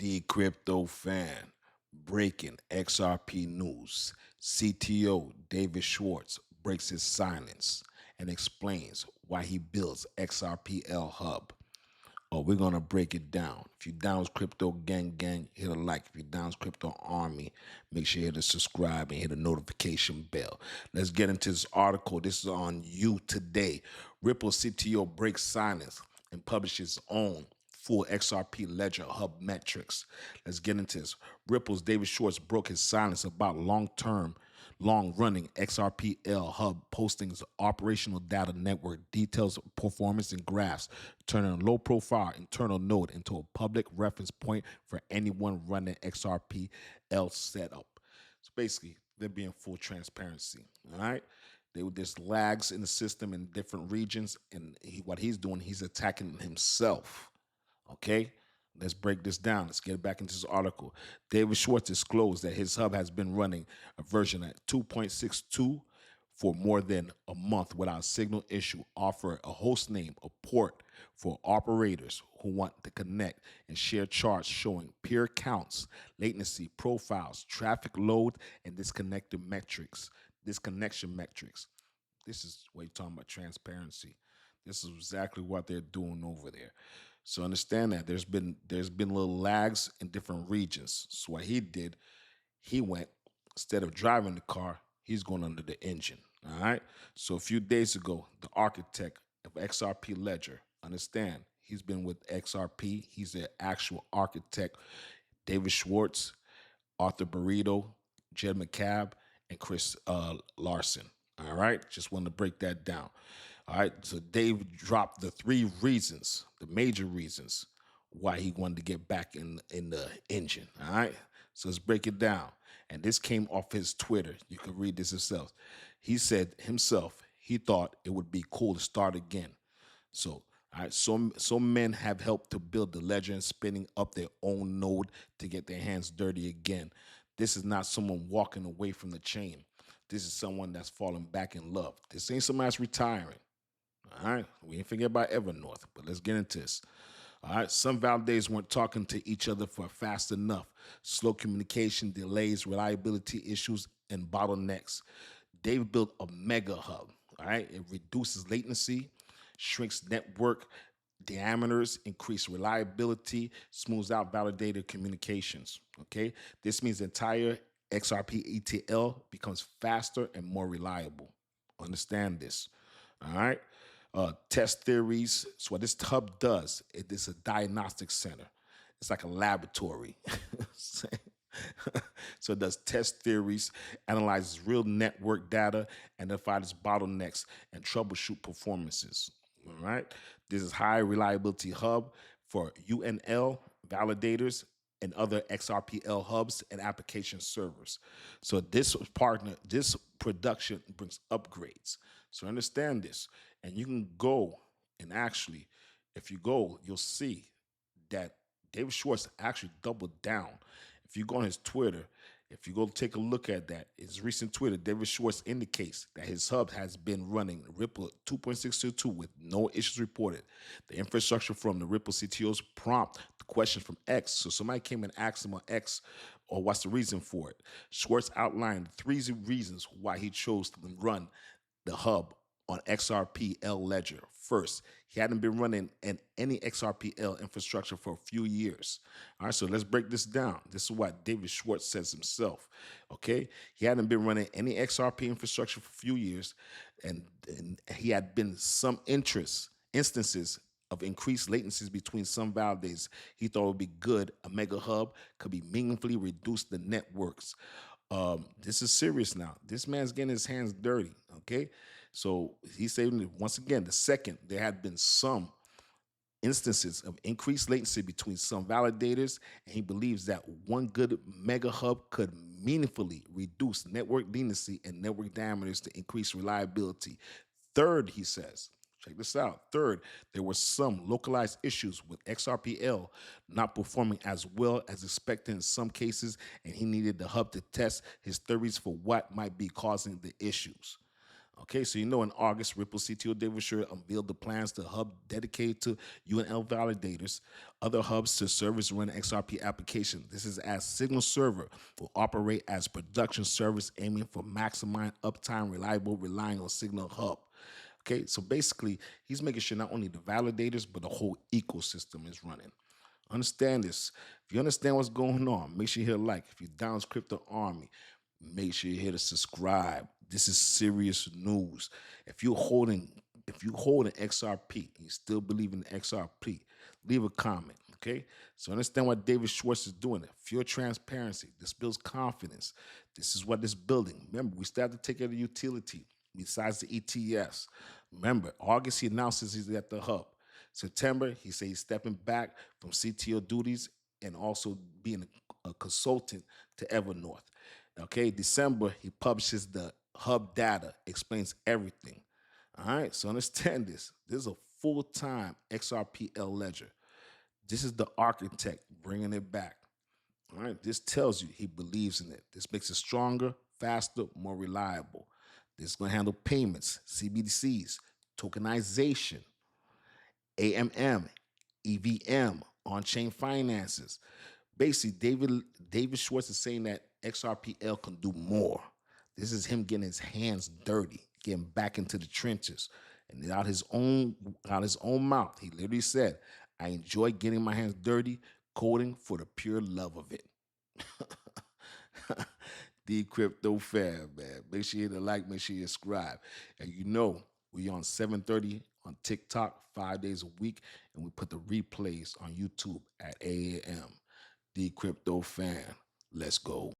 The crypto fan. Breaking XRP news. CTO David Schwartz breaks his silence and explains why he builds XRPL Hub. Oh, we're gonna break it down. If you down with Crypto Gang, hit a like. If you down with Crypto Army, make sure you hit the subscribe and hit the notification bell. Let's get into this article. This is on You Today. Ripple CTO breaks silence and publishes his own full XRP ledger hub metrics. Let's get into this. Ripple's David Schwartz broke his silence about long-running XRPL hub postings, operational data network details, performance, and graphs, turning a low-profile internal node into a public reference point for anyone running XRPL setup. So basically, they're being full transparency. All right. There's lags in the system in different regions, and what he's doing, he's attacking himself. Okay, let's break this down. Let's get back into this article. David Schwartz disclosed that his hub has been running a version at 2.62 for more than a month without a signal issue. Offer a host name, a port for operators who want to connect, and share charts showing peer counts, latency profiles, traffic load, and disconnection metrics. This is what you're talking about, transparency. This is exactly what they're doing over there. So understand that there's been little lags in different regions. So what he did, he went, instead of driving the car, he's going under the engine. All right. So a few days ago, the architect of XRP Ledger, understand, he's been with XRP. He's the actual architect. David Schwartz, Arthur Burrito, Jed McCabe, and Chris Larson. All right, just wanted to break that down. All right, so Dave dropped the the major reasons why he wanted to get back in the engine. All right, so let's break it down. And this came off his Twitter. You can read this yourself. He said himself, he thought it would be cool to start again. So, all right, so men have helped to build the ledger and spinning up their own node to get their hands dirty again. This is not someone walking away from the chain. This is someone that's falling back in love. This ain't somebody that's retiring. All right, we ain't forget about Evernorth, but let's get into this. All right, some validators weren't talking to each other for fast enough. Slow communication, delays, reliability issues, and bottlenecks. They've built a mega hub. All right, it reduces latency, shrinks network diameters, increase reliability, smooths out validator communications. Okay, this means the entire XRP ETL becomes faster and more reliable. Understand this. All right. Test theories. So what this hub does, it is a diagnostic center. It's like a laboratory. So it does test theories, analyzes real network data, identifies bottlenecks, and troubleshoot performances. All right. This is high reliability hub for UNL validators and other XRPL hubs and application servers. So this production brings upgrades. So understand this. And you can go and actually, if you go, you'll see that David Schwartz actually doubled down. If you go on his Twitter, if you go take a look at that, his recent Twitter, David Schwartz indicates that his hub has been running Ripple 2.622 with no issues reported. The infrastructure from the Ripple CTOs prompt the question from X. So somebody came and asked him on X, or what's the reason for it? Schwartz outlined 3 reasons why he chose to run the hub on XRPL ledger. First, he hadn't been running any XRPL infrastructure for a few years. All right, so let's break this down. This is what David Schwartz says himself. Okay, he hadn't been running any XRP infrastructure for a few years, and he had been some instances of increased latencies between some validators. He thought it would be good. A mega hub could be meaningfully reduce the networks. This is serious now. This man's getting his hands dirty. Okay. So he's saying once again, the second, there had been some instances of increased latency between some validators, and he believes that one good mega hub could meaningfully reduce network latency and network diameters to increase reliability. Third, he says, check this out. Third, there were some localized issues with XRPL not performing as well as expected in some cases, and he needed the hub to test his theories for what might be causing the issues. Okay, so you know in August, Ripple CTO David Schur unveiled the plans to hub dedicated to UNL validators, other hubs to service run XRP application. This is as Signal Server will operate as production service aiming for maximizing uptime, reliable, relying on Signal Hub. Okay, so basically, he's making sure not only the validators, but the whole ecosystem is running. Understand this. If you understand what's going on, make sure you hit like. If you're down with Crypto Army, make sure you hit a subscribe. This is serious news. If you're holding, if you hold an XRP and you still believe in XRP, leave a comment. Okay. So understand what David Schwartz is doing. Pure transparency. This builds confidence. This is what this building. Remember, we still have to take care of the utility besides the ETFs. Remember, August he announces he's at the hub. September, he says he's stepping back from CTO duties and also being a consultant to Evernorth. Okay, December, he publishes the hub data, explains everything. All right, so understand this. This is a full-time XRPL ledger. This is the architect bringing it back. All right, this tells you he believes in it. This makes it stronger, faster, more reliable. This is going to handle payments, CBDCs, tokenization, AMM, EVM, on-chain finances. Basically, David Schwartz is saying that XRPL can do more. This is him getting his hands dirty, getting back into the trenches. And out his own mouth, he literally said, I enjoy getting my hands dirty, coding for the pure love of it. The Crypto Fam, man. Make sure you hit the like, make sure you subscribe. And you know, we on 7:30 on TikTok 5 days a week, and we put the replays on YouTube at 8 a.m. The Crypto Fan. Let's go.